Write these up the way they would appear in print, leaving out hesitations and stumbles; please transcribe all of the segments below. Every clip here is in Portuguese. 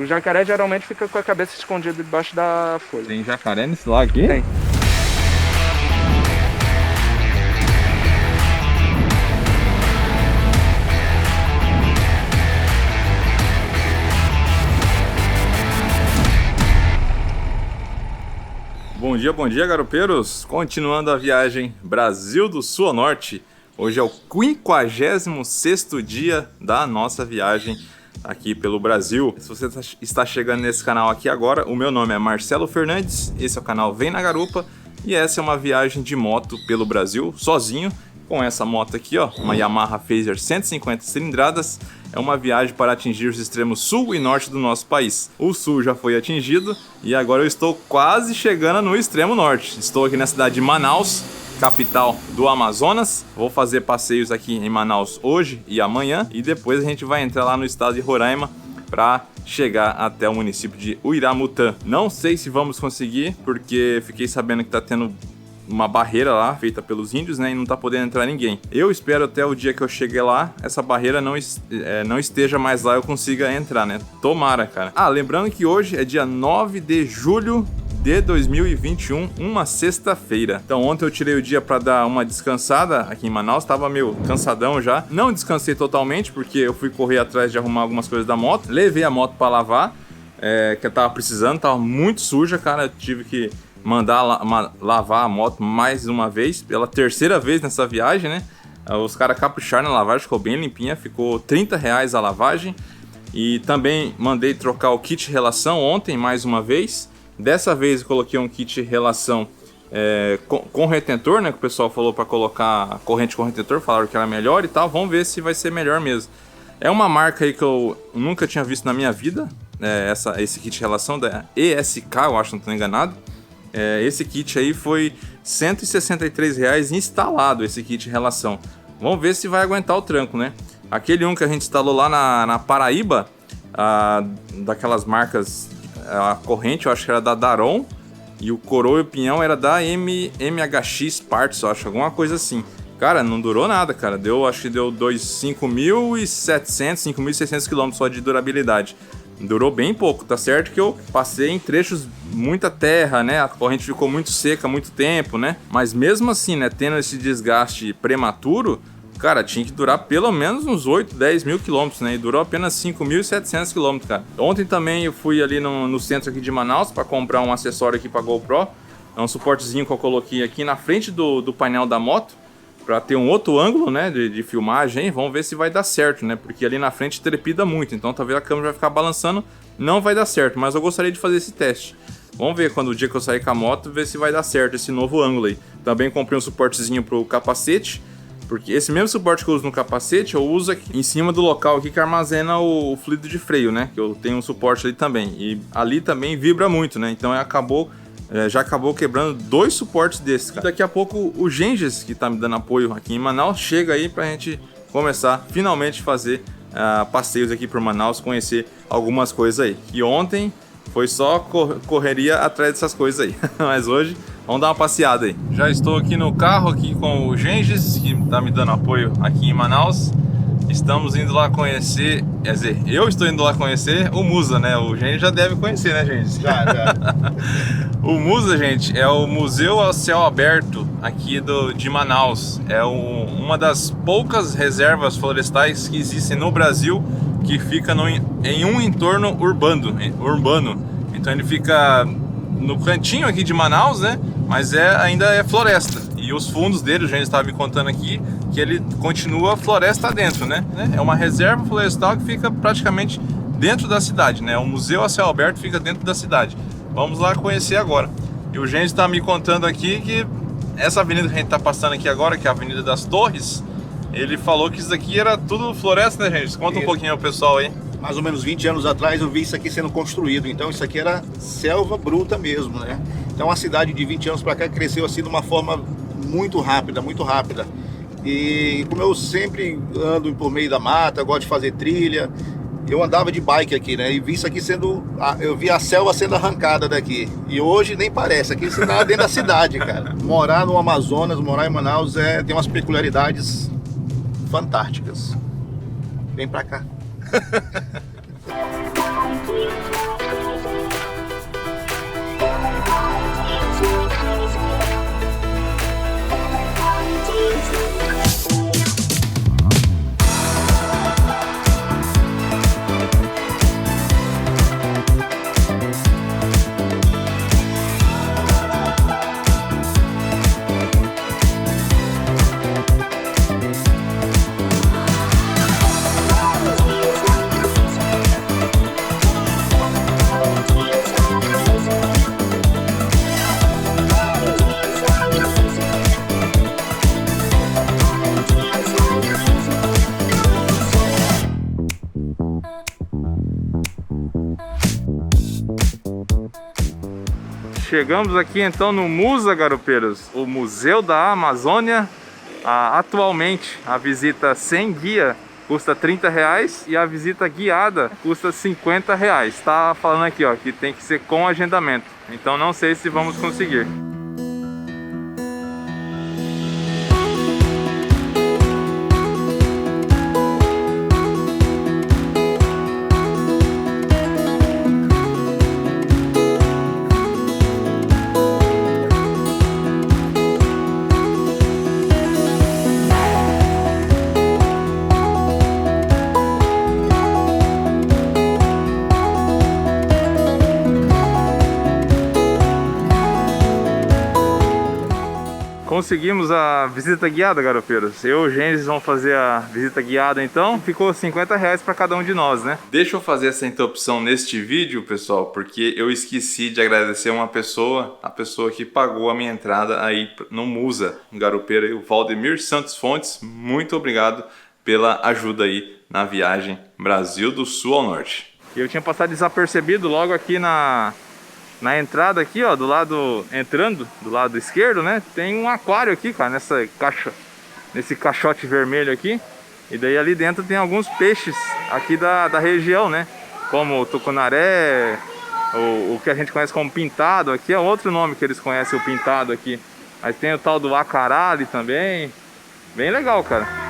O jacaré geralmente fica com a cabeça escondida debaixo da folha. Tem jacaré nesse lago aqui? Tem. Bom dia, garopeiros! Continuando a viagem Brasil do Sul ao Norte. Hoje é o 56º dia da nossa viagem aqui pelo Brasil. Se você está chegando nesse canal aqui agora, o meu nome é Marcelo Fernandes, esse é o canal Vem na Garupa e essa é uma viagem de moto pelo Brasil, sozinho, com essa moto aqui, ó, uma Yamaha Phaser 150 cilindradas. É uma viagem para atingir os extremos sul e norte do nosso país. O sul já foi atingido e agora eu estou quase chegando no extremo norte. Estou aqui na cidade de Manaus, capital do Amazonas. Vou fazer passeios aqui em Manaus hoje e amanhã e depois a gente vai entrar lá no estado de Roraima para chegar até o município de Uiramutã. Não sei se vamos conseguir, porque fiquei sabendo que tá tendo uma barreira lá, feita pelos índios, né, e não tá podendo entrar ninguém. Eu espero até o dia que eu cheguei lá, essa barreira não esteja mais lá e eu consiga entrar, né? Tomara, cara. Ah, lembrando que hoje é dia 9 de julho de 2021, uma sexta-feira. Então ontem eu tirei o dia para dar uma descansada aqui em Manaus, tava meio cansadão já. Não descansei totalmente, porque eu fui correr atrás de arrumar algumas coisas da moto. Levei a moto para lavar, que eu tava precisando, tava muito suja, cara. Eu tive que mandar lavar a moto mais uma vez, pela terceira vez nessa viagem, né? Os caras capricharam na lavagem, ficou bem limpinha, ficou R$30 a lavagem. E também mandei trocar o kit relação ontem, mais uma vez. Dessa vez eu coloquei um kit relação com retentor, né? Que o pessoal falou para colocar corrente com retentor, falaram que era melhor e tal. Vamos ver se vai ser melhor mesmo. É uma marca aí que eu nunca tinha visto na minha vida, esse kit relação da ESK, eu acho, não estou enganado. Esse kit aí foi R$163 instalado, esse kit relação. Vamos ver se vai aguentar o tranco, né? Aquele que a gente instalou lá na Paraíba, daquelas marcas, a corrente eu acho que era da Daron e o coroa e o pinhão era da MHX Parts, eu acho, alguma coisa assim. Cara, não durou nada, cara. Acho que deu 5.700, 5.600 km só de durabilidade. Durou bem pouco, tá certo que eu passei em trechos muita terra, né? A corrente ficou muito seca muito tempo, né? Mas mesmo assim, né, tendo esse desgaste prematuro, cara, tinha que durar pelo menos uns 8, 10 mil quilômetros, né? E durou apenas 5.700 quilômetros, cara. Ontem também eu fui ali no centro aqui de Manaus para comprar um acessório aqui para GoPro. É um suportezinho que eu coloquei aqui na frente do painel da moto, para ter um outro ângulo, né, de filmagem. Vamos ver se vai dar certo, né, porque ali na frente trepida muito, então talvez a câmera vai ficar balançando, não vai dar certo, mas eu gostaria de fazer esse teste. Vamos ver quando o dia que eu sair com a moto, ver se vai dar certo esse novo ângulo aí. Também comprei um suportezinho pro capacete, porque esse mesmo suporte que eu uso no capacete, eu uso aqui em cima do local aqui que armazena o fluido de freio, né, que eu tenho um suporte ali também, e ali também vibra muito, né, então já acabou quebrando 2 suportes desses, cara. Daqui a pouco o Genges, que tá me dando apoio aqui em Manaus, chega aí pra gente começar finalmente fazer passeios aqui por Manaus, conhecer algumas coisas aí. E ontem foi só correria atrás dessas coisas aí, mas hoje vamos dar uma passeada aí. Já estou aqui no carro aqui com o Genges, que tá me dando apoio aqui em Manaus. Estamos indo lá conhecer, quer dizer, eu estou indo lá conhecer o Musa, né? O Genges já deve conhecer, né, Genges? Já. O Musa, gente, é o Museu ao Céu Aberto aqui de Manaus. É uma das poucas reservas florestais que existem no Brasil que fica em um entorno urbano. Então ele fica no cantinho aqui de Manaus, né? Mas ainda é floresta. E os fundos dele, o Genges estava me contando aqui, que ele continua floresta dentro, né? É uma reserva florestal que fica praticamente dentro da cidade, né? O museu a céu aberto fica dentro da cidade. Vamos lá conhecer agora. E o Genges está me contando aqui que essa avenida que a gente está passando aqui agora, que é a Avenida das Torres, ele falou que isso daqui era tudo floresta, né, Genges? Conta um pouquinho ao pessoal aí. Mais ou menos 20 anos atrás eu vi isso aqui sendo construído, então isso aqui era selva bruta mesmo, né? Então a cidade de 20 anos para cá cresceu assim de uma forma muito rápida, muito rápida. E como eu sempre ando por meio da mata, gosto de fazer trilha, eu andava de bike aqui, né? E vi isso aqui eu vi a selva sendo arrancada daqui. E hoje nem parece, aqui você tá dentro da cidade, cara. Morar no Amazonas, morar em Manaus tem umas peculiaridades fantásticas. Vem pra cá. chegamos aqui então no Musa, garopeiros, o Museu da Amazônia. Atualmente a visita sem guia custa R$30 e a visita guiada custa R$50. Tá falando aqui, ó, que tem que ser com agendamento. Então não sei se vamos conseguir. Conseguimos a visita guiada, garopeiros. Eu e o Gênesis vão fazer a visita guiada, então ficou R$50 para cada um de nós, né? Deixa eu fazer essa interrupção neste vídeo, pessoal, porque eu esqueci de agradecer uma pessoa, a pessoa que pagou a minha entrada aí no Musa, um garopeiro, o Valdemir Santos Fontes. Muito obrigado pela ajuda aí na viagem Brasil do Sul ao Norte. Eu tinha passado desapercebido logo aqui na entrada aqui, ó, do lado, entrando do lado esquerdo, né, tem um aquário aqui, cara, nessa caixa, nesse caixote vermelho aqui. E daí ali dentro tem alguns peixes aqui da região, né, como o tucunaré, o que a gente conhece como pintado. Aqui é outro nome que eles conhecem, o pintado aqui. Aí tem o tal do acará ali também, bem legal, cara.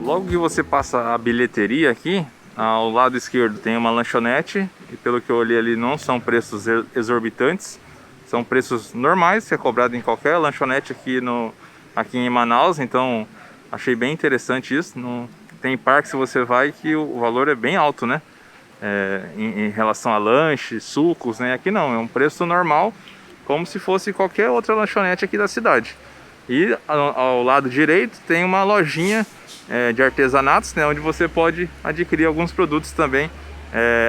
Logo que você passa a bilheteria aqui, ao lado esquerdo tem uma lanchonete. E pelo que eu olhei ali, não são preços exorbitantes, são preços normais, que é cobrado em qualquer lanchonete aqui em Manaus. Então achei bem interessante isso. Tem parque, se você vai, que o valor é bem alto, né, em relação a lanche, sucos, né. Aqui não, é um preço normal, como se fosse qualquer outra lanchonete aqui da cidade. E ao lado direito tem uma lojinha de artesanatos, né, onde você pode adquirir alguns produtos também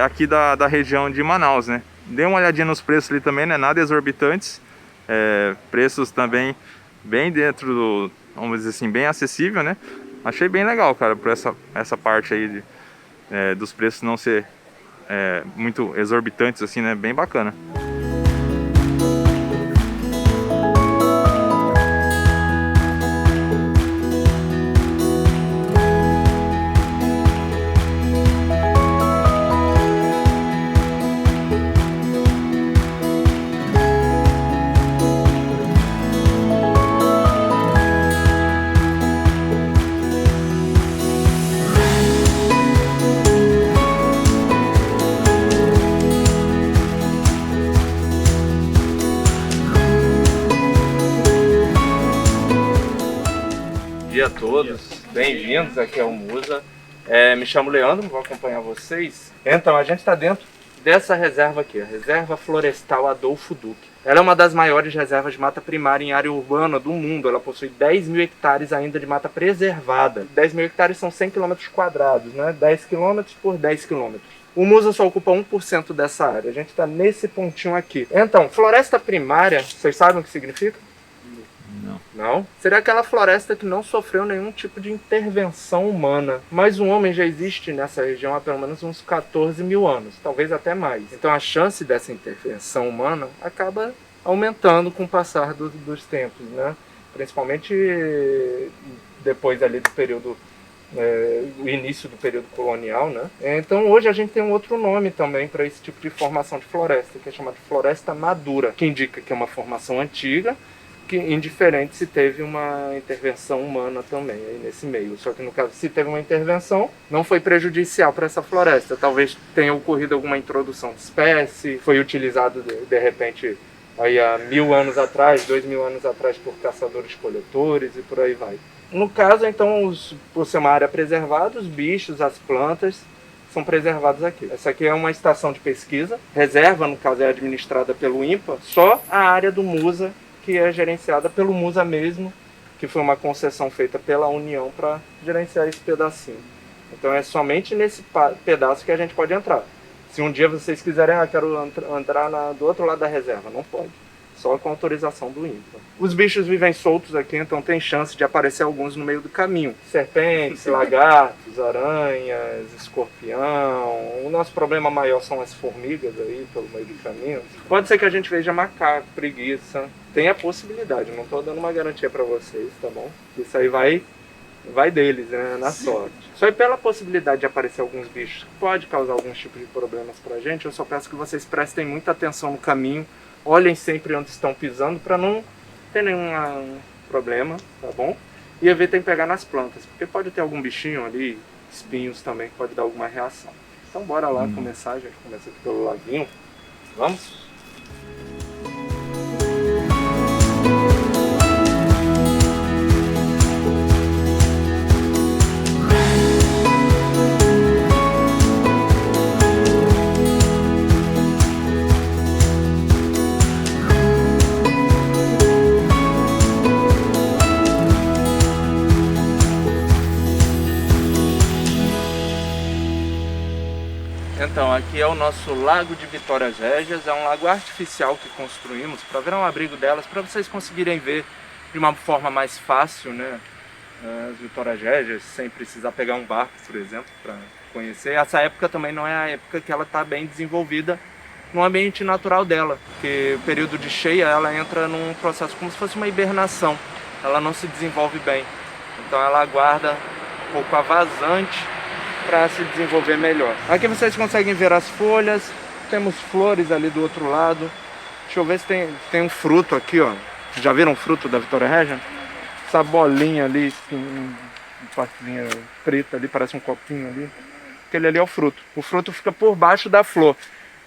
aqui da região de Manaus, né. Dê uma olhadinha nos preços ali também, né, nada exorbitantes, preços também bem dentro do, vamos dizer assim, bem acessível, né. Achei bem legal, cara, por essa parte aí dos preços não ser muito exorbitantes assim, né, bem bacana. Dia a todos, bem-vindos aqui ao Musa. Me chamo Leandro, vou acompanhar vocês. Então, a gente está dentro dessa reserva aqui, a Reserva Florestal Adolfo Duque. Ela é uma das maiores reservas de mata primária em área urbana do mundo. Ela possui 10 mil hectares ainda de mata preservada. 10 mil hectares são 100 km quadrados, né? 10 km por 10 km. O Musa só ocupa 1% dessa área. A gente está nesse pontinho aqui. Então, floresta primária, vocês sabem o que significa? Não? Seria aquela floresta que não sofreu nenhum tipo de intervenção humana. Mas o homem já existe nessa região há pelo menos uns 14 mil anos, talvez até mais. Então a chance dessa intervenção humana acaba aumentando com o passar dos tempos, né? Principalmente depois ali do período, o início do período colonial, né? Então hoje a gente tem um outro nome também para esse tipo de formação de floresta, que é chamada de floresta madura, que indica que é uma formação antiga, que indiferente se teve uma intervenção humana também aí nesse meio. Só que no caso, se teve uma intervenção, não foi prejudicial para essa floresta. Talvez tenha ocorrido alguma introdução de espécie, foi utilizado de repente aí há 1000 anos atrás, 2000 anos atrás por caçadores-coletores e por aí vai. No caso, então, por ser uma área preservada, os bichos, as plantas são preservados aqui. Essa aqui é uma estação de pesquisa, reserva, no caso, é administrada pelo INPA, só a área do MUSA, que é gerenciada pelo MUSA mesmo, que foi uma concessão feita pela União para gerenciar esse pedacinho. Então é somente nesse pedaço que a gente pode entrar. Se um dia vocês quiserem, quero entrar do outro lado da reserva, não pode. Só com autorização do INPA. Os bichos vivem soltos aqui, então tem chance de aparecer alguns no meio do caminho. Serpentes, lagartos, aranhas, escorpião. O nosso problema maior são as formigas aí pelo meio do caminho. Pode ser que a gente veja macaco, preguiça. Tem a possibilidade, não estou dando uma garantia para vocês, tá bom? Isso aí vai deles, né, na sorte. Só pela possibilidade de aparecer alguns bichos que pode causar alguns tipos de problemas pra gente, eu só peço que vocês prestem muita atenção no caminho, olhem sempre onde estão pisando para não ter nenhum problema, tá bom? E evitem pegar nas plantas, porque pode ter algum bichinho ali, espinhos também, que pode dar alguma reação. Então bora lá começar, a gente começa aqui pelo laguinho. Vamos? Então, aqui é o nosso Lago de Vitórias Régias, é um lago artificial que construímos para virar um abrigo delas, para vocês conseguirem ver de uma forma mais fácil, né, as Vitórias Régias, sem precisar pegar um barco, por exemplo, para conhecer. Essa época também não é a época que ela está bem desenvolvida no ambiente natural dela, porque o período de cheia ela entra num processo como se fosse uma hibernação, ela não se desenvolve bem, então ela aguarda um pouco a vazante para se desenvolver melhor. Aqui vocês conseguem ver as folhas, temos flores ali do outro lado. Deixa eu ver se tem um fruto aqui, ó. Já viram o fruto da Vitória Régia? Essa bolinha ali, uma partezinha preta ali, parece um copinho ali. Aquele ali é o fruto. O fruto fica por baixo da flor.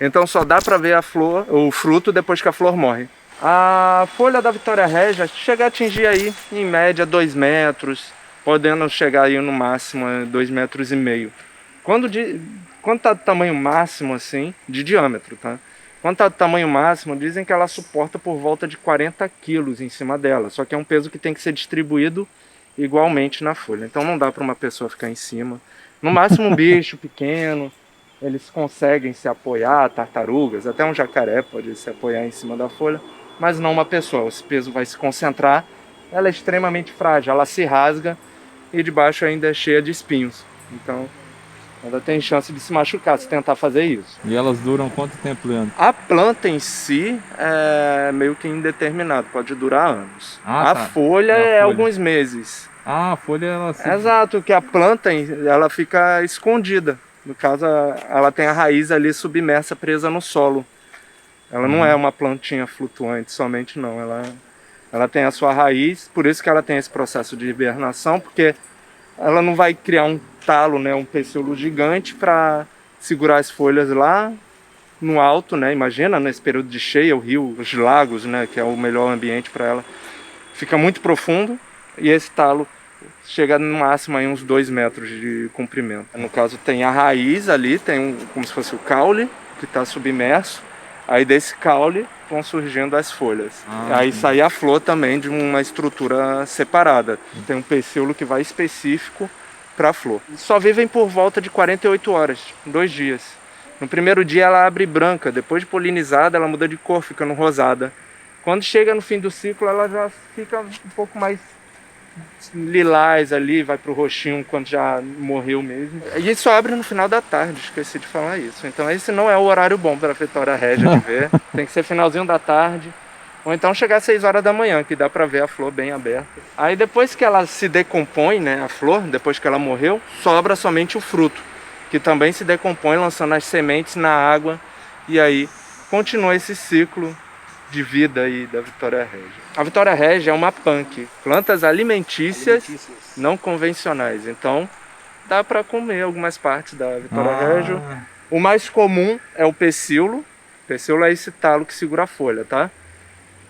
Então só dá para ver a flor, o fruto depois que a flor morre. A folha da Vitória Régia chega a atingir aí, em média, 2 metros. Podendo chegar aí no máximo a 2,5 metros. Quando tá do tamanho máximo assim, de diâmetro, tá? Quando tá do tamanho máximo, dizem que ela suporta por volta de 40 quilos em cima dela. Só que é um peso que tem que ser distribuído igualmente na folha. Então não dá para uma pessoa ficar em cima. No máximo um bicho pequeno, eles conseguem se apoiar, tartarugas, até um jacaré pode se apoiar em cima da folha, mas não uma pessoa. Esse peso vai se concentrar, ela é extremamente frágil, ela se rasga, e de baixo ainda é cheia de espinhos. Então, ela tem chance de se machucar se tentar fazer isso. E elas duram quanto tempo, Leandro? A planta em si é meio que indeterminado, pode durar anos. A folha é alguns meses. Ah, a folha ela se... Exato, que a planta ela fica escondida. No caso, ela tem a raiz ali submersa, presa no solo. Ela não é uma plantinha flutuante somente, não. Ela tem a sua raiz, por isso que ela tem esse processo de hibernação, porque ela não vai criar um talo, né, um pecíolo gigante para segurar as folhas lá no alto, né? Imagina, nesse período de cheia, o rio, os lagos, né, que é o melhor ambiente para ela, fica muito profundo e esse talo chega no máximo aí uns 2 metros de comprimento. No caso tem a raiz ali, tem como se fosse o caule que está submerso, aí desse caule vão surgindo as folhas. Aí sai a flor também de uma estrutura separada. Tem um pecíolo que vai específico para a flor. Só vivem por volta de 48 horas, 2 dias. No primeiro dia ela abre branca, depois de polinizada ela muda de cor, ficando rosada. Quando chega no fim do ciclo ela já fica um pouco mais lilás ali, vai pro roxinho quando já morreu mesmo. E isso abre no final da tarde, esqueci de falar isso. Então esse não é o horário bom para a Vitória Régia de ver. Tem que ser finalzinho da tarde. Ou então chegar às 6 horas da manhã, que dá para ver a flor bem aberta. Aí depois que ela se decompõe, né, a flor, depois que ela morreu, sobra somente o fruto, que também se decompõe lançando as sementes na água. E aí continua esse ciclo de vida aí da Vitória Régia. A Vitória Régia é uma punk, plantas alimentícias não convencionais. Então dá para comer algumas partes da Vitória Régia. O mais comum é o pecíolo. O pecíolo é esse talo que segura a folha, tá?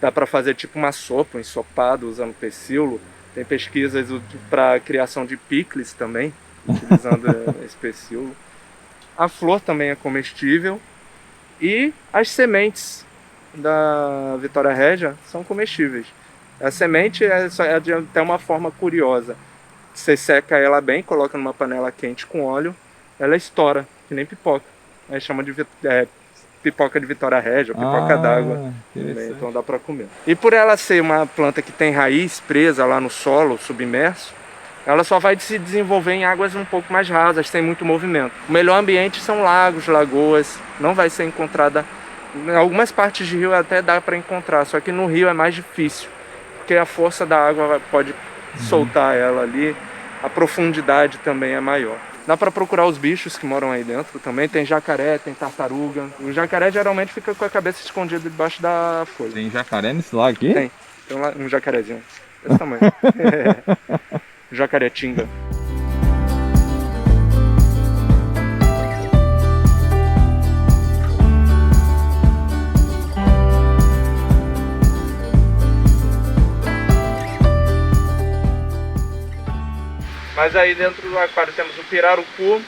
Dá para fazer tipo uma sopa, um ensopado usando pecíolo. Tem pesquisas para criação de picles também, utilizando esse pecíolo. A flor também é comestível. E as sementes da Vitória Régia são comestíveis. A semente é de até uma forma curiosa. Você seca ela bem, coloca numa panela quente com óleo, ela estoura, que nem pipoca. Aí chama de pipoca de Vitória Régia, pipoca d'água. Então dá para comer. E por ela ser uma planta que tem raiz presa lá no solo, submerso, ela só vai se desenvolver em águas um pouco mais rasas, sem muito movimento. O melhor ambiente são lagos, lagoas, não vai ser encontrada. Em algumas partes de rio até dá para encontrar, só que no rio é mais difícil, porque a força da água pode soltar ela ali, a profundidade também é maior. Dá para procurar os bichos que moram aí dentro também, tem jacaré, tem tartaruga. O jacaré geralmente fica com a cabeça escondida debaixo da folha. Tem jacaré nesse lago aqui? Tem um jacarezinho desse tamanho. Jacaretinga. Mas aí dentro do aquário temos o pirarucu,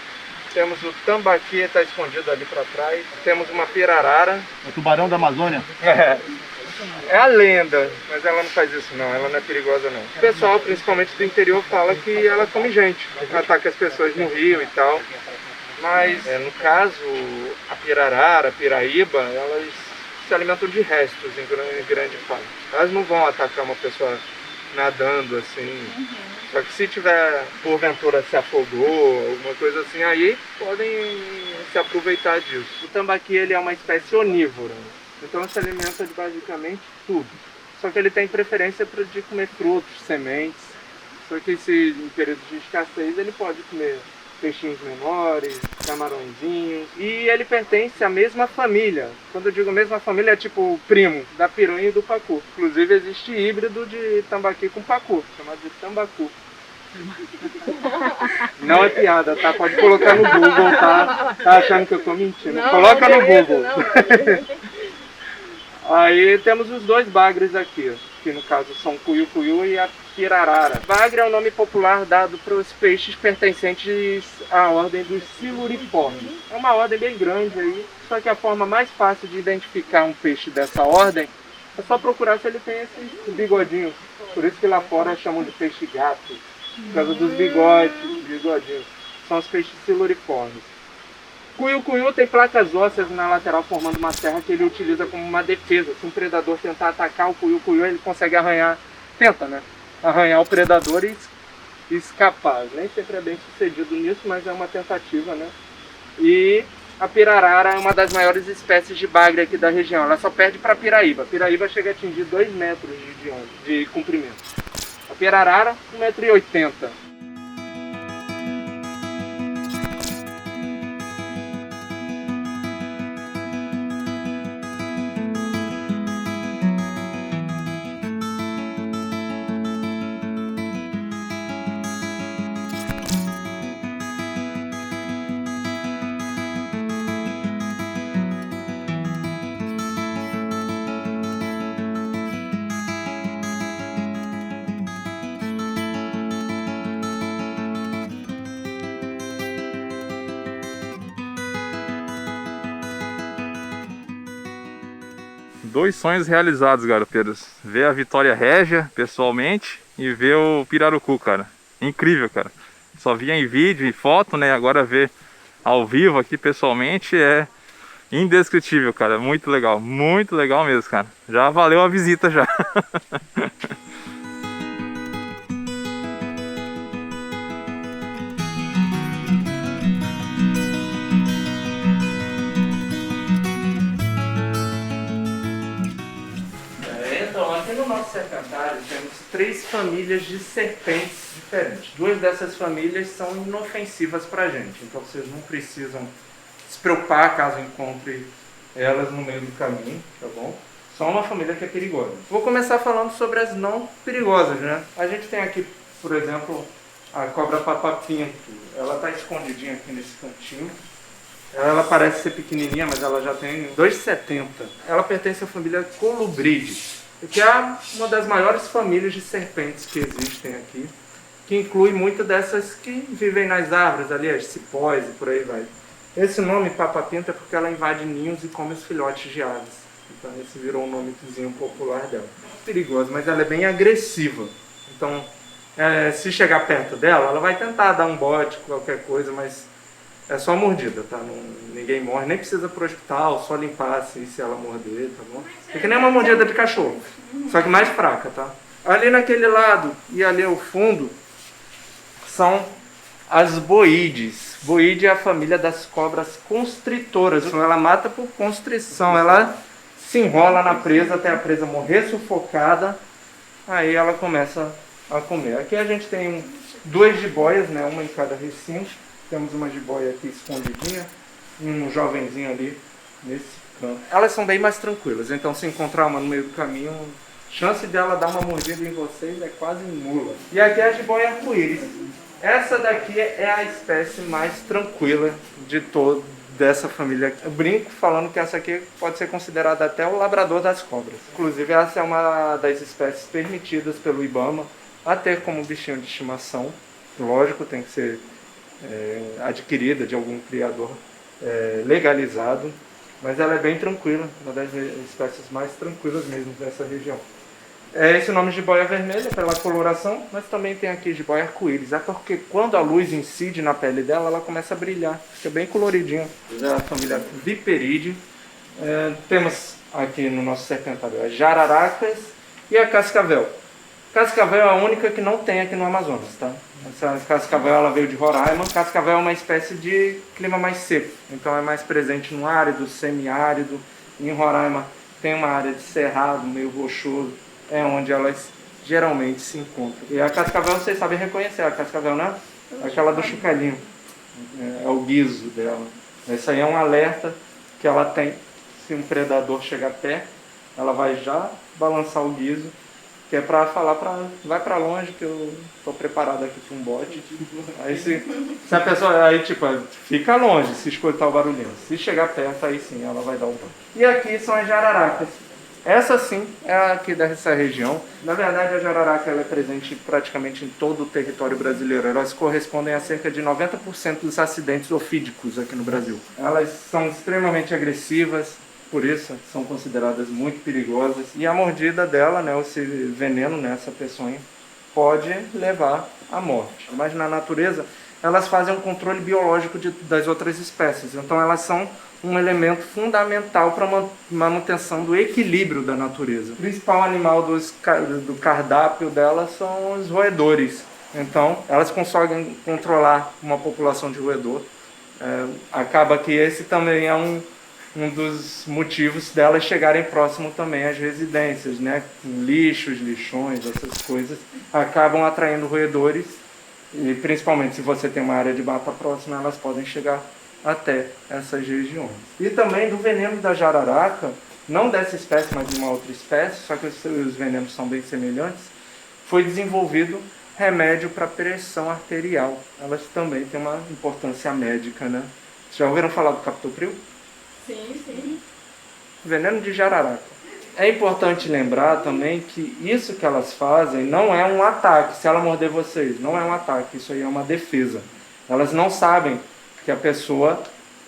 temos o tambaqui, está escondido ali para trás, temos uma pirarara. O tubarão da Amazônia? É a lenda, mas ela não faz isso não, ela não é perigosa não. O pessoal, principalmente do interior, fala que ela come gente, ataca as pessoas no rio e tal. Mas no caso, a pirarara, a piraíba, elas se alimentam de restos em grande parte. Elas não vão atacar uma pessoa nadando assim. Só que se tiver, porventura, se afogou, alguma coisa assim, aí podem se aproveitar disso. O tambaqui, ele é uma espécie onívora. Então se alimenta de basicamente tudo. Só que ele tem preferência de comer frutos, sementes. Só que em períodos de escassez ele pode comer peixinhos menores, camarõezinhos. E ele pertence à mesma família. Quando eu digo mesma família, é tipo primo da piranha e do pacu. Inclusive existe híbrido de tambaqui com pacu, chamado de tambacu. Não é piada, tá? Pode colocar no Google, tá? Tá achando que eu tô mentindo? Não, coloca no Google. Aí temos os dois bagres aqui, que no caso são o cuiu-cuiu e a pirarara. Bagre é o nome popular dado para os peixes pertencentes à ordem dos siluriformes. É uma ordem bem grande aí, só que a forma mais fácil de identificar um peixe dessa ordem é só procurar se ele tem esses bigodinhos. Por isso que lá fora chamam de peixe gato, por causa dos bigodinhos. São os peixes siluriformes. Cuiu-cuiu tem placas ósseas na lateral formando uma serra que ele utiliza como uma defesa. Se um predador tentar atacar o cuiu-cuiu, ele consegue arranhar o predador e escapar. Nem sempre é bem sucedido nisso, mas é uma tentativa, né? E a pirarara é uma das maiores espécies de bagre aqui da região. Ela só perde para a piraíba. A piraíba chega a atingir 2 metros de comprimento. A pirarara, 1,80 m. Dois sonhos realizados, garopeiros. Ver a Vitória Régia, pessoalmente, e ver o pirarucu, cara. Incrível, cara. Só via em vídeo e foto, né? Agora ver ao vivo aqui, pessoalmente, é indescritível, cara. Muito legal mesmo, cara. Já valeu a visita, já. Aqui no nosso serpentário temos 3 famílias de serpentes diferentes. 2 dessas famílias são inofensivas para a gente, então vocês não precisam se preocupar caso encontre elas no meio do caminho, tá bom? Só uma família que é perigosa. Vou começar falando sobre as não perigosas, né? A gente tem aqui, por exemplo, a cobra papapinto. Ela está escondidinha aqui nesse cantinho. Ela parece ser pequenininha, mas ela já tem 2,70 m. Ela pertence à família Colubrides. que é uma das maiores famílias de serpentes que existem aqui, que inclui muitas dessas que vivem nas árvores ali, as cipós e por aí vai. Esse nome Papa Pinta é porque ela invade ninhos e come os filhotes de aves. Então esse virou um nomezinho popular dela. Perigosa, mas ela é bem agressiva. Então, se chegar perto dela, ela vai tentar dar um bote, qualquer coisa, mas é só mordida, tá? Ninguém morre, nem precisa ir pro hospital, só limpar assim, se ela morder, tá bom? É que nem uma mordida de cachorro, só que mais fraca, tá? Ali naquele lado e ali ao fundo são as boídeas. Boíde é a família das cobras constritoras. Ela mata por constrição, ela se enrola na presa até a presa morrer sufocada, aí ela começa a comer. Aqui a gente tem duas jiboias, né, uma em cada recinto. Temos uma jiboia aqui escondidinha, um jovenzinho ali nesse canto. Elas são bem mais tranquilas, então se encontrar uma no meio do caminho, a chance dela dar uma mordida em vocês é quase nula. E aqui é a jiboia arco-íris. Essa daqui é a espécie mais tranquila de dessa família. Eu brinco falando que essa aqui pode ser considerada até o labrador das cobras. Inclusive essa é uma das espécies permitidas pelo IBAMA a ter como bichinho de estimação. Lógico, tem que ser adquirida de algum criador legalizado, mas ela é bem tranquila, uma das espécies mais tranquilas mesmo dessa região. Esse nome de jiboia vermelha pela coloração, mas também tem aqui jiboia arco-íris. É porque quando a luz incide na pele dela, ela começa a brilhar, fica bem coloridinha. É a família Viperidae. Temos aqui no nosso serpentário as jararacas e a cascavel. Cascavel é a única que não tem aqui no Amazonas, tá? Essa cascavel ela veio de Roraima. Cascavel é uma espécie de clima mais seco, então é mais presente no árido, semiárido. Em Roraima tem uma área de cerrado, meio rochoso, é onde elas geralmente se encontram. E a cascavel vocês sabem reconhecer, a cascavel, né? Aquela do chocalhinho, é o guizo dela. Esse aí é um alerta que ela tem, se um predador chegar perto, ela vai já balançar o guizo, que é para falar vai para longe que eu tô preparado aqui para um bote. Aí se a pessoa fica longe se escutar o barulhinho. Se chegar perto, aí sim ela vai dar o bote. E aqui são as jararacas. Essa sim é aqui dessa região. Na verdade a jararaca ela é presente praticamente em todo o território brasileiro. Elas correspondem a cerca de 90% dos acidentes ofídicos aqui no Brasil. Elas são extremamente agressivas, por isso são consideradas muito perigosas. E a mordida dela, né, esse veneno nessa peçonha, pode levar à morte. Mas na natureza, elas fazem um controle biológico das outras espécies. Então elas são um elemento fundamental para a manutenção do equilíbrio da natureza. O principal animal do cardápio delas são os roedores. Então elas conseguem controlar uma população de roedor. Acaba que esse também é um dos motivos delas chegarem próximo também às residências, né? Lixos, lixões, essas coisas acabam atraindo roedores e principalmente se você tem uma área de mata próxima, elas podem chegar até essas regiões. E também do veneno da jararaca, não dessa espécie, mas de uma outra espécie, só que os venenos são bem semelhantes, foi desenvolvido remédio para pressão arterial. Elas também têm uma importância médica, né? Vocês já ouviram falar do captopril? Sim, sim. Veneno de jararaca. É importante lembrar também que isso que elas fazem não é um ataque. Se ela morder vocês, não é um ataque, isso aí é uma defesa. Elas não sabem que a pessoa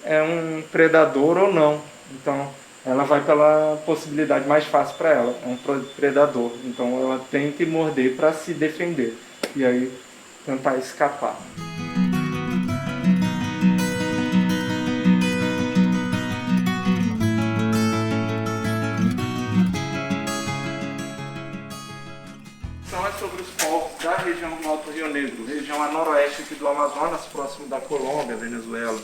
é um predador ou não. Então, ela vai pela possibilidade mais fácil para ela. É um predador. Então, ela tem que morder para se defender. E aí, tentar escapar. Sobre os povos da região do Alto Rio Negro, região a noroeste aqui do Amazonas, próximo da Colômbia, Venezuela.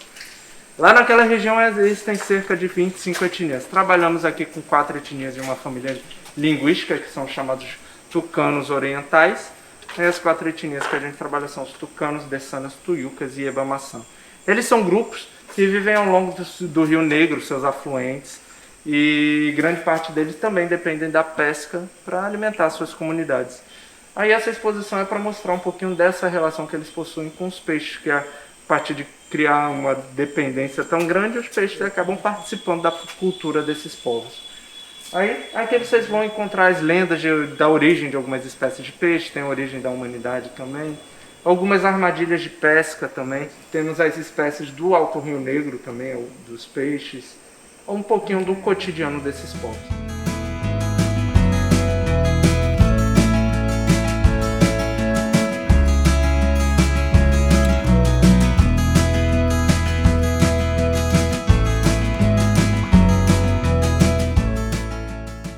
Lá naquela região existem cerca de 25 etnias. Trabalhamos aqui com 4 etnias de uma família linguística, que são chamados tucanos orientais. E as 4 etnias que a gente trabalha são os tucanos, dessanas, tuiucas e ebamaçã. Eles são grupos que vivem ao longo do Rio Negro, seus afluentes, e grande parte deles também dependem da pesca para alimentar suas comunidades. Aí essa exposição é para mostrar um pouquinho dessa relação que eles possuem com os peixes, que a partir de criar uma dependência tão grande, os peixes acabam participando da cultura desses povos. Aí aqui vocês vão encontrar as lendas da origem de algumas espécies de peixe, tem a origem da humanidade também. Algumas armadilhas de pesca também. Temos as espécies do Alto Rio Negro também, dos peixes. Um pouquinho do cotidiano desses povos.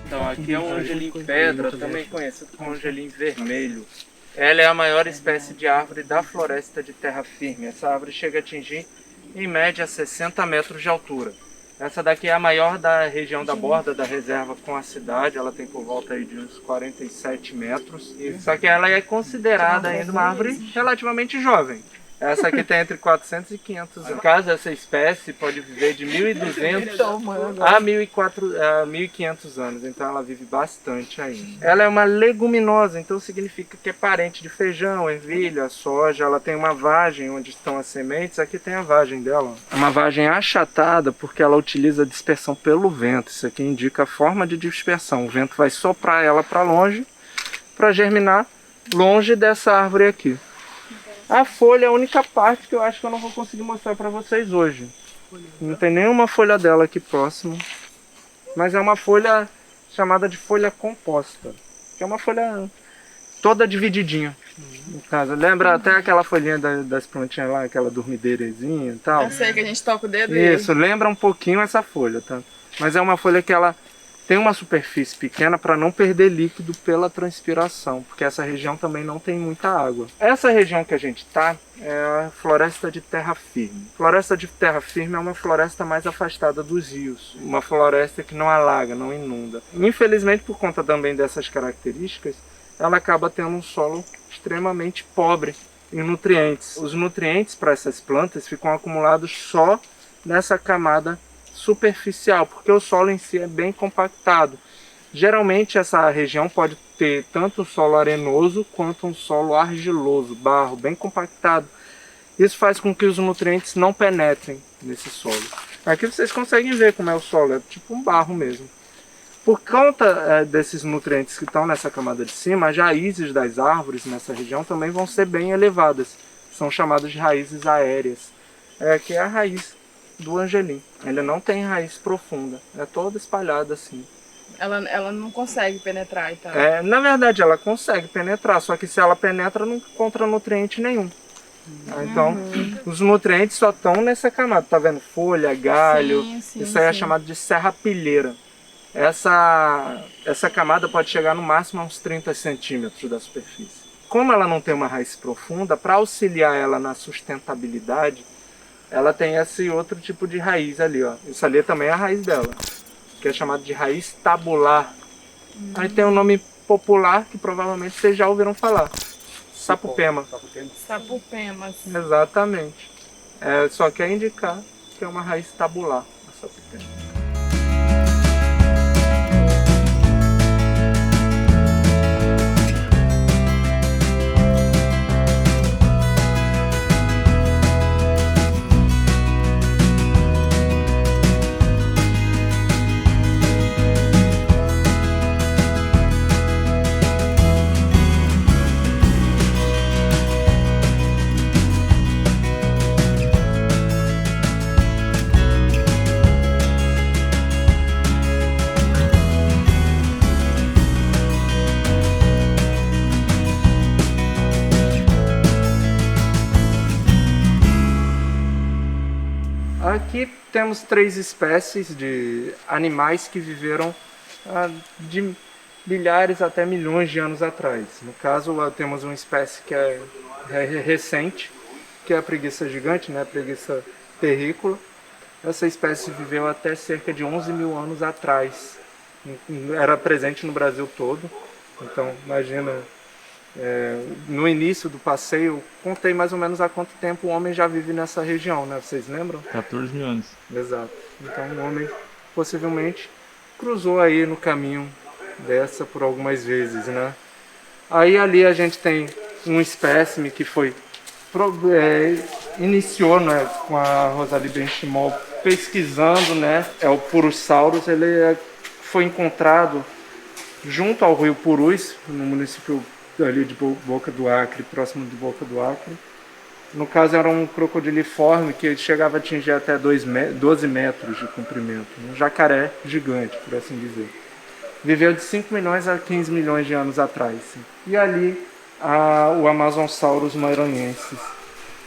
Então aqui é o angelim pedra, também conhecido como angelim vermelho. Ela é a maior espécie de árvore da floresta de terra firme. Essa árvore chega a atingir, em média, 60 metros de altura. Essa daqui é a maior da região da borda da reserva com a cidade. Ela tem por volta aí de uns 47 metros. Só que ela é considerada ainda uma árvore relativamente jovem. Essa aqui tem entre 400 e 500 anos. No caso, essa espécie pode viver de 1.200 a 1.500 anos. Então ela vive bastante ainda. Ela é uma leguminosa, então significa que é parente de feijão, ervilha, soja. Ela tem uma vagem onde estão as sementes. Aqui tem a vagem dela. É uma vagem achatada porque ela utiliza dispersão pelo vento. Isso aqui indica a forma de dispersão. O vento vai soprar ela para longe para germinar longe dessa árvore aqui. A folha é a única parte que eu acho que eu não vou conseguir mostrar para vocês hoje. Não tem nenhuma folha dela aqui próximo. Mas é uma folha chamada de folha composta. Que é uma folha toda divididinha. No caso, lembra até aquela folhinha das plantinhas lá, aquela dormideirezinha e tal? Eu sei que a gente toca o dedo. Isso, lembra um pouquinho essa folha, tá? Mas é uma folha que ela tem uma superfície pequena para não perder líquido pela transpiração, porque essa região também não tem muita água. Essa região que a gente está é a floresta de terra firme. Floresta de terra firme é uma floresta mais afastada dos rios, uma floresta que não alaga, não inunda. Infelizmente, por conta também dessas características, ela acaba tendo um solo extremamente pobre em nutrientes. Os nutrientes para essas plantas ficam acumulados só nessa camada superficial, porque o solo em si é bem compactado. Geralmente essa região pode ter tanto um solo arenoso quanto um solo argiloso, barro, bem compactado. Isso faz com que os nutrientes não penetrem nesse solo. Aqui vocês conseguem ver como é o solo, é tipo um barro mesmo. Por conta desses nutrientes que estão nessa camada de cima, as raízes das árvores nessa região também vão ser bem elevadas. São chamadas de raízes aéreas. Aqui é a raiz do angelim. Ele não tem raiz profunda, é toda espalhada assim. Ela não consegue penetrar, então. Na verdade, ela consegue penetrar, só que se ela penetra, não encontra nutriente nenhum. Então, os nutrientes só estão nessa camada. Tá vendo? Folha, galho. Isso aí é chamado de serrapilheira. Essa camada pode chegar no máximo a uns 30 centímetros da superfície. Como ela não tem uma raiz profunda, para auxiliar ela na sustentabilidade, ela tem esse outro tipo de raiz ali, ó. Isso ali também é a raiz dela, que é chamada de raiz tabular. Aí tem um nome popular que provavelmente vocês já ouviram falar. Sapupema. Sapupema. Exatamente. Só quer indicar que é uma raiz tabular, a sapupema. Aqui temos 3 espécies de animais que viveram de milhares até milhões de anos atrás. No caso, temos uma espécie que é recente, que é a preguiça gigante, né? A preguiça terrícola. Essa espécie viveu até cerca de 11 mil anos atrás. Era presente no Brasil todo. Então, imagina, no início do passeio, contei mais ou menos há quanto tempo o homem já vive nessa região, né? Vocês lembram? 14 mil anos. Exato. Então o homem possivelmente cruzou aí no caminho dessa por algumas vezes, né? Aí ali a gente tem um espécime que foi iniciou, né, com a Rosalie Benchimol pesquisando, né? É o Purosaurus, ele foi encontrado junto ao rio Purus, no município ali de Boca do Acre, próximo de Boca do Acre. No caso era um crocodiliforme que chegava a atingir até 12 metros de comprimento, um jacaré gigante, por assim dizer. Viveu de 5 milhões a 15 milhões de anos atrás. E ali o Amazonsaurus maranhensis.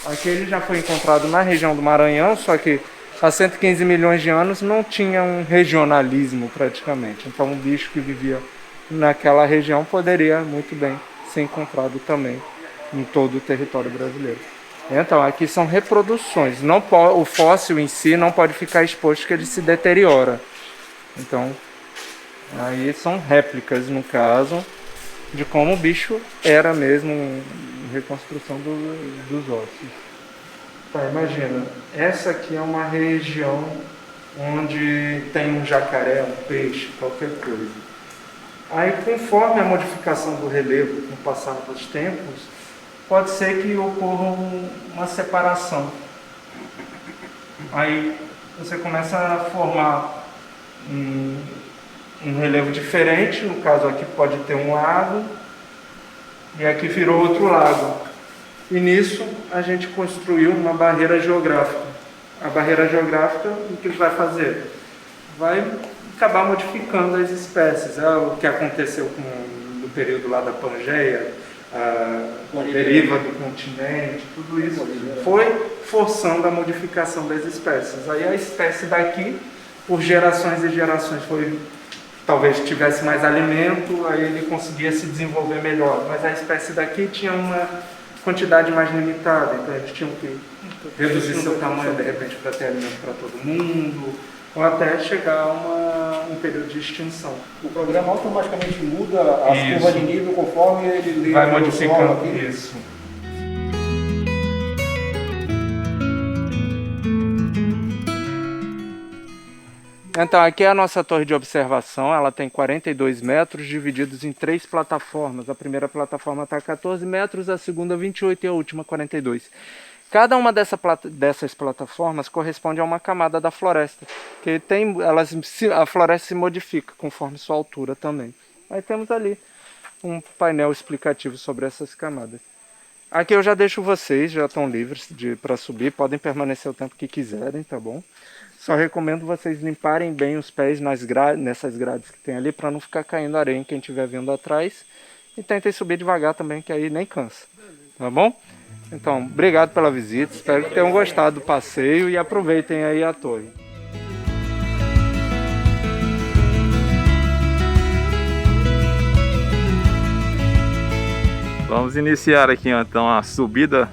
Aqui ele já foi encontrado na região do Maranhão, só que há 115 milhões de anos não tinha um regionalismo praticamente. Então um bicho que vivia naquela região poderia muito bem ser encontrado também em todo o território brasileiro. Então aqui são reproduções, o fóssil em si não pode ficar exposto que ele se deteriora. Então aí são réplicas no caso de como o bicho era mesmo, reconstrução dos ossos. Tá, imagina, essa aqui é uma região onde tem um jacaré, um peixe, qualquer coisa. Aí, conforme a modificação do relevo com o passar dos tempos, pode ser que ocorra uma separação. Aí você começa a formar um relevo diferente, no caso aqui pode ter um lago, e aqui virou outro lago. E nisso a gente construiu uma barreira geográfica. A barreira geográfica, o que vai fazer? Vai acabar modificando as espécies. O que aconteceu no período lá da Pangeia, a deriva do continente, tudo isso foi forçando a modificação das espécies. Aí a espécie daqui, por gerações e gerações, talvez tivesse mais alimento, aí ele conseguia se desenvolver melhor. Mas a espécie daqui tinha uma quantidade mais limitada, então eles tinham que reduzir seu tamanho de repente para ter alimento para todo mundo, ou até chegar a um período de extinção. O programa automaticamente muda as curvas de nível conforme ele vai modificando isso. Então aqui é a nossa torre de observação, ela tem 42 metros divididos em 3 plataformas. A primeira plataforma está a 14 metros, a segunda 28 e a última 42. Cada uma dessas plataformas corresponde a uma camada da floresta, que a floresta se modifica conforme sua altura também. Aí temos ali um painel explicativo sobre essas camadas. Aqui eu já deixo vocês, já estão livres para subir, podem permanecer o tempo que quiserem, tá bom? Só recomendo vocês limparem bem os pés nessas grades que tem ali, para não ficar caindo areia em quem estiver vindo atrás. E tentem subir devagar também, que aí nem cansa. Tá bom? Então, obrigado pela visita, espero que tenham gostado do passeio e aproveitem aí a torre. Vamos iniciar aqui então a subida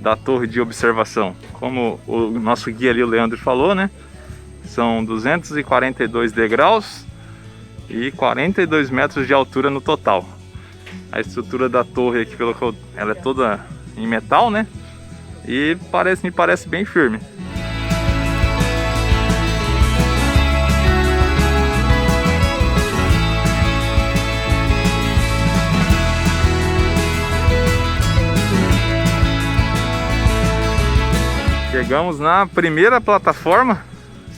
da torre de observação. Como o nosso guia ali, o Leandro, falou, né? São 242 degraus e 42 metros de altura no total. A estrutura da torre aqui, ela é toda em metal, né? E me parece bem firme. Chegamos na primeira plataforma.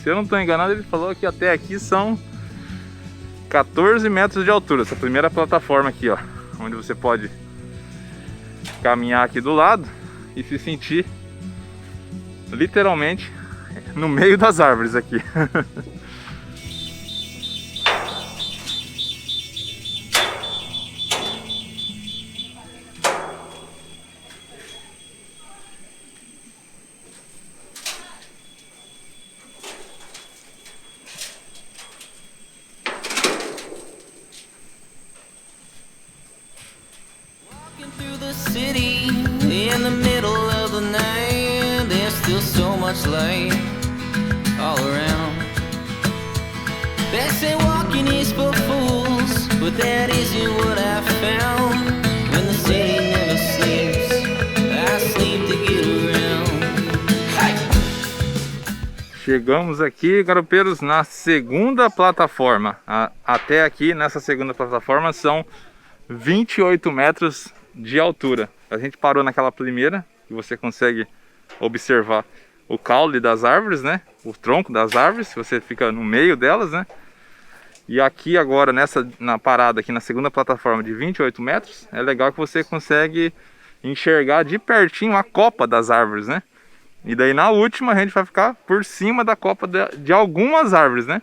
Se eu não estou enganado, ele falou que até aqui são 14 metros de altura. Essa primeira plataforma aqui, ó, onde você pode caminhar aqui do lado e se sentir literalmente no meio das árvores aqui. City in the middle of the night, there's still so much light all around. They say walking is for fools, but that isn't what I found. When the city never sleeps, I sleep to get around. Hey! Chegamos aqui, garopeiros, na segunda plataforma. Até aqui, nessa segunda plataforma, são 28 metros de altura. A gente parou naquela primeira, que você consegue observar o caule das árvores, né? O tronco das árvores, você fica no meio delas, né? E aqui agora, na parada aqui na segunda plataforma de 28 metros, é legal que você consegue enxergar de pertinho a copa das árvores, né? E daí na última a gente vai ficar por cima da copa de algumas árvores, né?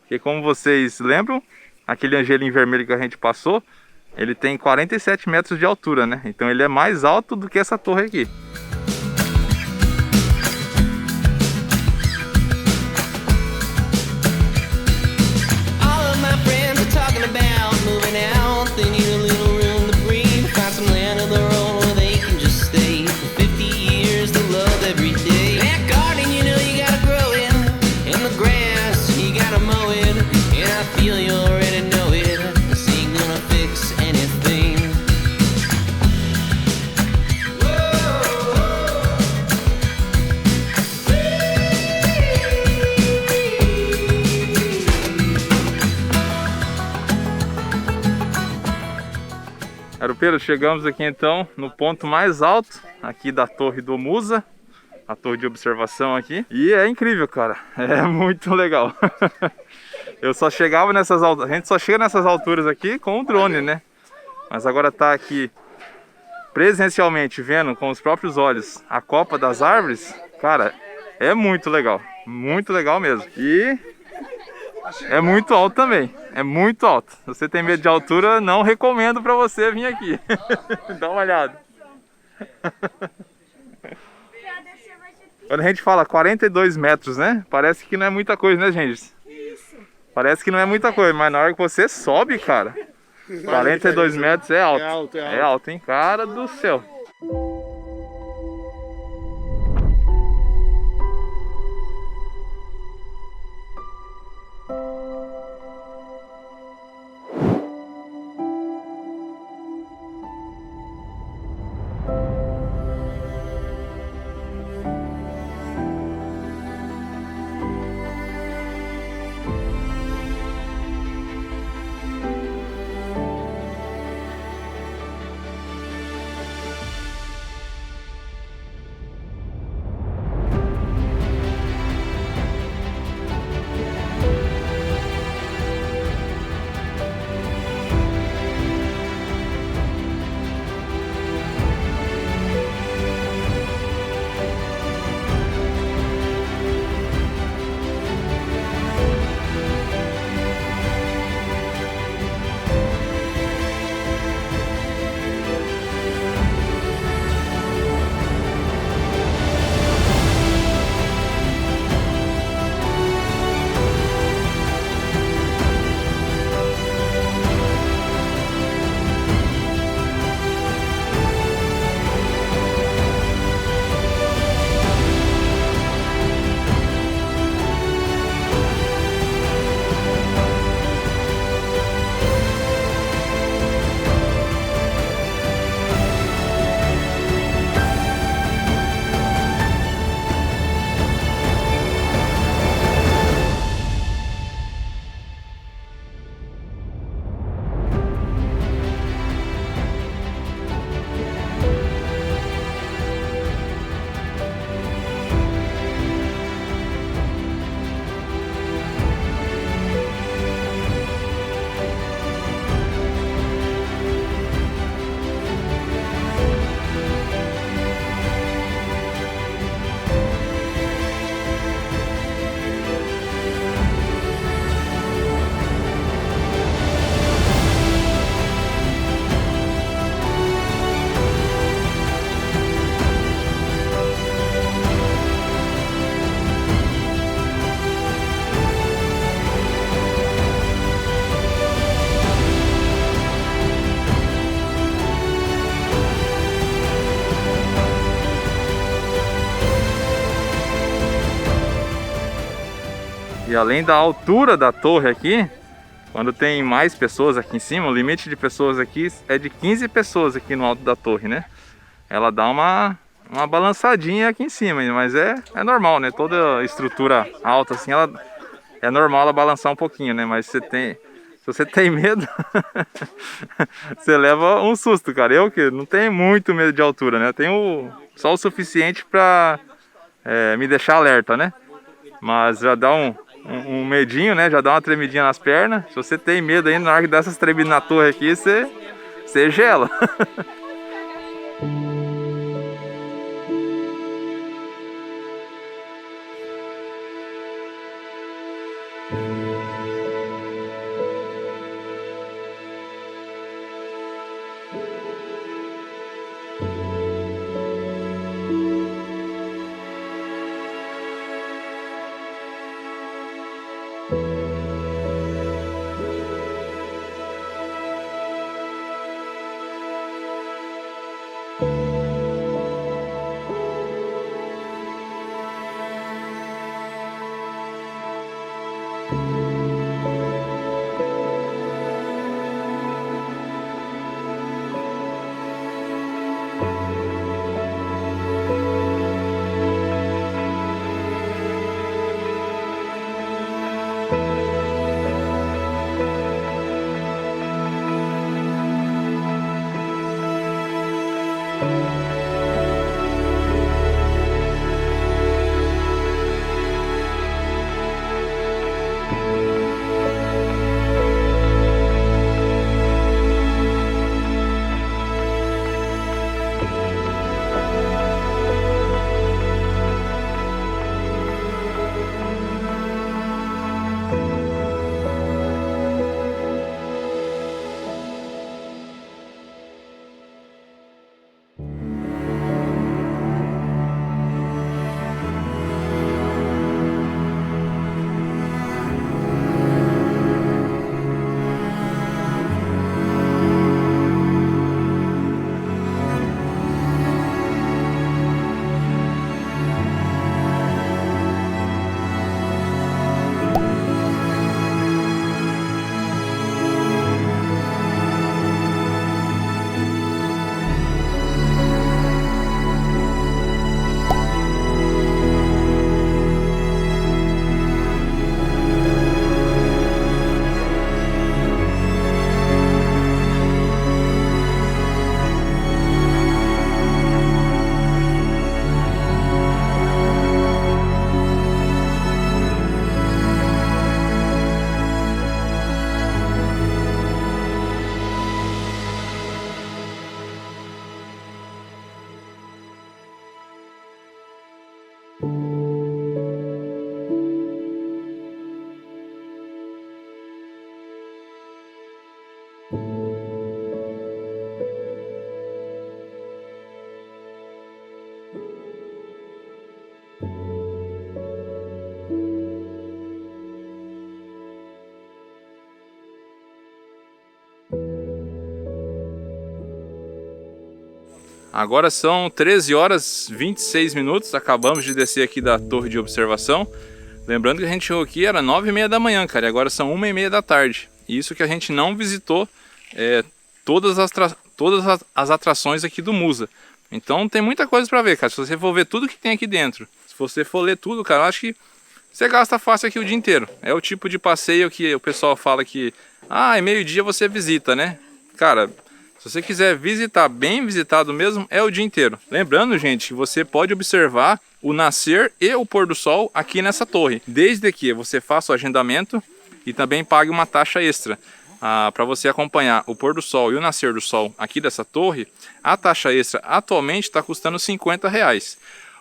Porque como vocês lembram, aquele angelim vermelho que a gente passou, ele tem 47 metros de altura, né? Então ele é mais alto do que essa torre aqui. Garopeiros, chegamos aqui então no ponto mais alto aqui da Torre do Musa, a torre de observação aqui, e é incrível, cara, é muito legal. Eu só chegava nessas alturas, a gente só chega nessas alturas aqui com o drone, né? Mas agora tá aqui presencialmente vendo com os próprios olhos a copa das árvores, cara, é muito legal mesmo. E é muito alto também, é muito alto. Se você tem medo de altura, não recomendo pra você vir aqui. Dá uma olhada. Quando a gente fala 42 metros, né? Parece que não é muita coisa, né, gente? Isso. Parece que não é muita coisa, mas na hora que você sobe, cara, 42 metros é alto. É alto, hein? Cara do céu. E além da altura da torre aqui, quando tem mais pessoas aqui em cima, o limite de pessoas aqui é de 15 pessoas aqui no alto da torre, né? Ela dá uma balançadinha aqui em cima, mas é normal, né? Toda estrutura alta assim, é normal ela balançar um pouquinho, né? Mas se você tem medo, você leva um susto, cara. Eu que não tenho muito medo de altura, né? Eu tenho só o suficiente pra me deixar alerta, né? Mas já dá um medinho, né? Já dá uma tremidinha nas pernas. Se você tem medo ainda, na hora que dá essas tremidas na torre aqui, você gela. Agora são 13 horas 26 minutos, acabamos de descer aqui da torre de observação. Lembrando que a gente chegou aqui, era 9h30 da manhã, cara, e agora são 1h30 da tarde. Isso que a gente não visitou todas as atrações aqui do Musa. Então tem muita coisa pra ver, cara. Se você for ver tudo que tem aqui dentro, se você for ler tudo, cara, eu acho que você gasta fácil aqui o dia inteiro. É o tipo de passeio que o pessoal fala que, é meio-dia você visita, né? Cara, se você quiser visitar, bem visitado mesmo, é o dia inteiro. Lembrando, gente, que você pode observar o nascer e o pôr do sol aqui nessa torre, desde que você faça o agendamento e também pague uma taxa extra. Para você acompanhar o pôr do sol e o nascer do sol aqui dessa torre, a taxa extra atualmente está custando R$50.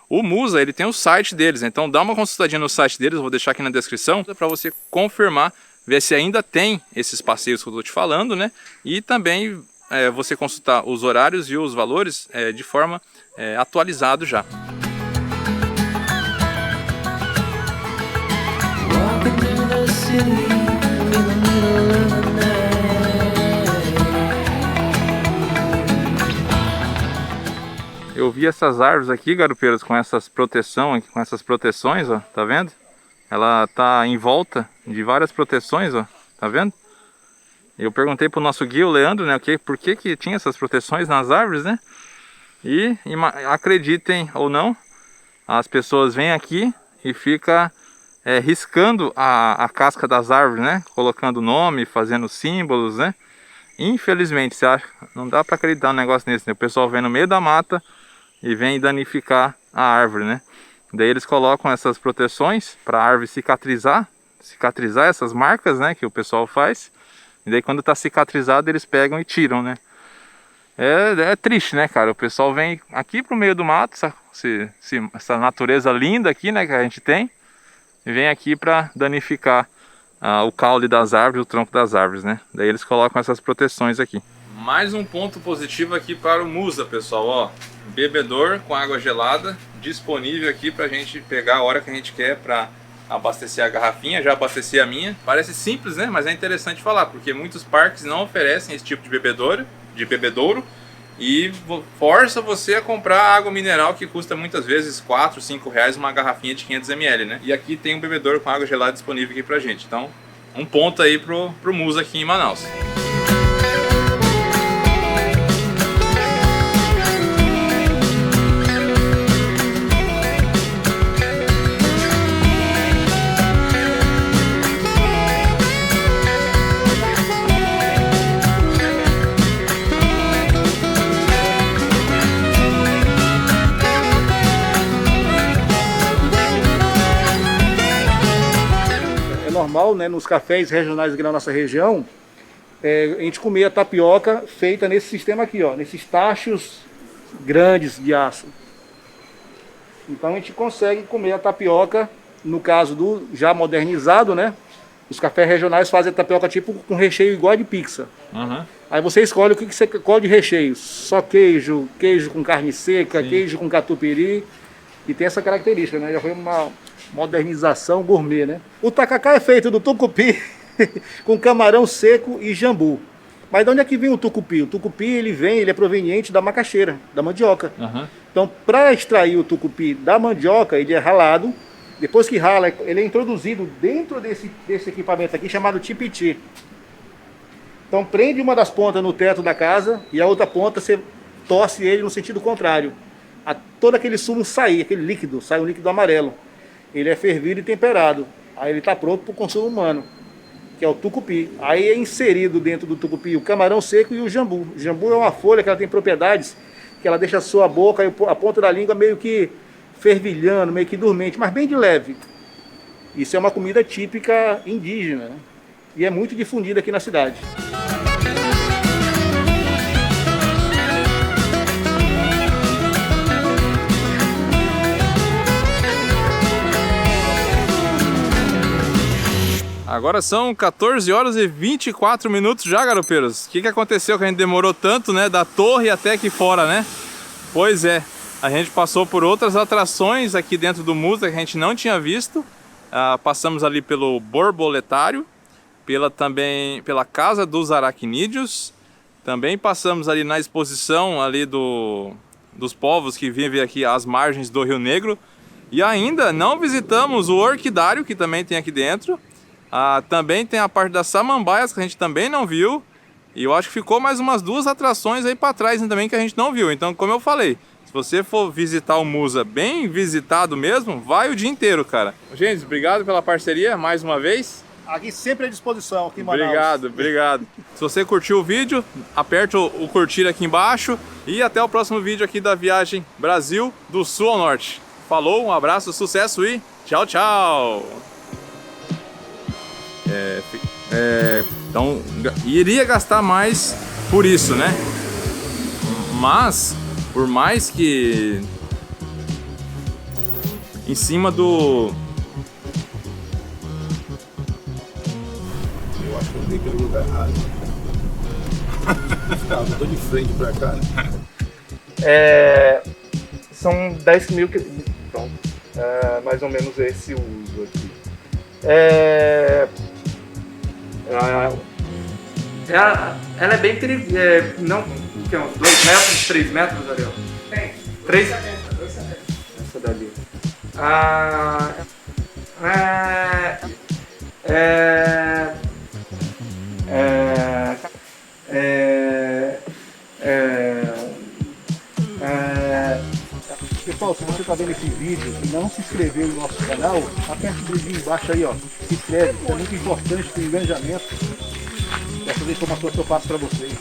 O Musa, ele tem o site deles, então dá uma consultadinha no site deles, eu vou deixar aqui na descrição, para você confirmar, ver se ainda tem esses passeios que eu estou te falando, né? E também você consultar os horários e os valores de forma atualizado já. Eu vi essas árvores aqui, garupeiros, com essas proteções, ó, tá vendo? Ela tá em volta de várias proteções, ó, tá vendo? Eu perguntei pro nosso guia, o Leandro, né, por que tinha essas proteções nas árvores, né? E acreditem ou não, as pessoas vêm aqui e ficam riscando a casca das árvores, né? Colocando nome, fazendo símbolos, né? Infelizmente, você acha, não dá para acreditar um negócio desse, né? O pessoal vem no meio da mata e vem danificar a árvore, né? Daí eles colocam essas proteções para a árvore cicatrizar, cicatrizar essas marcas, né, que o pessoal faz. E daí quando tá cicatrizado eles pegam e tiram, né. É triste, né, cara? O pessoal vem aqui pro meio do mato, essa natureza linda aqui, né, que a gente tem, e vem aqui pra danificar o caule das árvores, o tronco das árvores, né. Daí eles colocam essas proteções aqui. Mais um ponto positivo aqui para o Musa, pessoal, ó. Bebedor com água gelada, disponível aqui pra gente pegar a hora que a gente quer pra abastecer a garrafinha. Já abasteci a minha. Parece simples, né? Mas é interessante falar, porque muitos parques não oferecem esse tipo de bebedouro e força você a comprar água mineral que custa muitas vezes 4, 5 reais uma garrafinha de 500 ml, né? E aqui tem um bebedouro com água gelada disponível aqui pra gente. Então, um ponto aí pro Musa aqui em Manaus. Normal, né, nos cafés regionais aqui na nossa região, a gente comia tapioca feita nesse sistema aqui, ó, nesses tachos grandes de aço. Então a gente consegue comer a tapioca, no caso do já modernizado, né? Os cafés regionais fazem a tapioca tipo com recheio igual a de pizza. Uhum. Aí você escolhe o que você qual de recheio, só queijo, queijo com carne seca, sim, queijo com catupiry, e tem essa característica, né? Já foi uma modernização gourmet, né? O tacacá é feito do tucupi com camarão seco e jambu. Mas de onde é que vem o tucupi? O tucupi ele é proveniente da macaxeira, da mandioca. Uhum. Então, para extrair o tucupi da mandioca, ele é ralado. Depois que rala, ele é introduzido dentro desse equipamento aqui chamado tipiti. Então, prende uma das pontas no teto da casa e a outra ponta você torce ele no sentido contrário. Todo aquele sumo sair, aquele líquido, sai um líquido amarelo. Ele é fervido e temperado. Aí ele está pronto para o consumo humano, que é o tucupi. Aí é inserido dentro do tucupi o camarão seco e o jambu. O jambu é uma folha que ela tem propriedades que ela deixa a sua boca e a ponta da língua meio que fervilhando, meio que dormente, mas bem de leve. Isso é uma comida típica indígena, né? E é muito difundida aqui na cidade. Agora são 14 horas e 24 minutos já, garopeiros. O que aconteceu que a gente demorou tanto, né? Da torre até aqui fora, né? Pois é, a gente passou por outras atrações aqui dentro do Musa que a gente não tinha visto. Passamos ali pelo borboletário, também pela Casa dos Aracnídeos. Também passamos ali na exposição ali dos povos que vivem aqui às margens do Rio Negro. E ainda não visitamos o orquidário, que também tem aqui dentro. Também tem a parte das samambaias, que a gente também não viu. E eu acho que ficou mais umas 2 atrações aí para trás também que a gente não viu. Então, como eu falei, se você for visitar o Musa bem visitado mesmo, vai o dia inteiro, cara. Gente, obrigado pela parceria mais uma vez. Aqui sempre à disposição, aqui em Manaus. Obrigado. Se você curtiu o vídeo, aperta o curtir aqui embaixo. E até o próximo vídeo aqui da viagem Brasil do Sul ao Norte. Falou, um abraço, sucesso e tchau, tchau! Então, iria gastar mais por isso, né? Mas, por mais que em cima do... Eu acho que eu dei pelo lugar errado. Eu tô de frente pra cá, né? São 10 mil que... Então, mais ou menos esse uso aqui. Ela é bem perigosa. Não, que é uns 2 metros, 3 metros, Ariel? Tem. 3? 2,70. Essa dali. Pessoal, se você está vendo esse vídeo e não se inscreveu no nosso canal, aperta o dedinho embaixo aí, ó. Se inscreve, isso é muito importante para o engajamento. Essas informações que eu passo para vocês.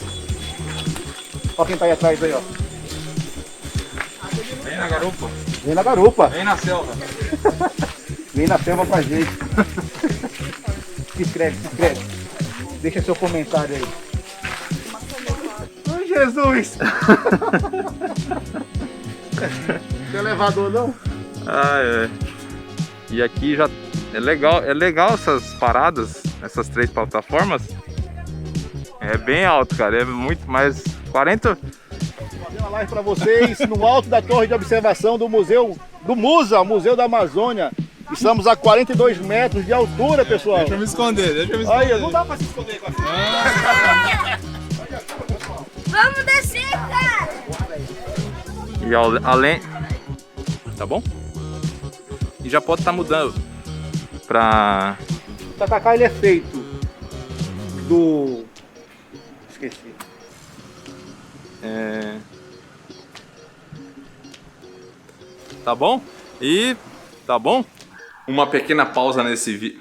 Olha quem tá aí atrás aí, ó. Vem na garupa. Vem na garupa. Vem na selva. Vem na selva com a gente. Se inscreve. Deixa seu comentário aí. Ai, Jesus! Tem elevador não? Ah, é. E aqui já é legal essas paradas, essas 3 plataformas. É bem alto, cara, é muito mais 40. Fazer uma live para vocês no alto da torre de observação do Museu do MUSA, Museu da Amazônia. Estamos a 42 metros de altura, pessoal. Deixa eu me esconder. Olha, não dá para se esconder com a Vamos descer, cara! E além... Tá bom? E já pode estar mudando pra... O tacacá ele é feito do... Esqueci. Tá bom? E... Tá bom? Uma pequena pausa nesse vídeo.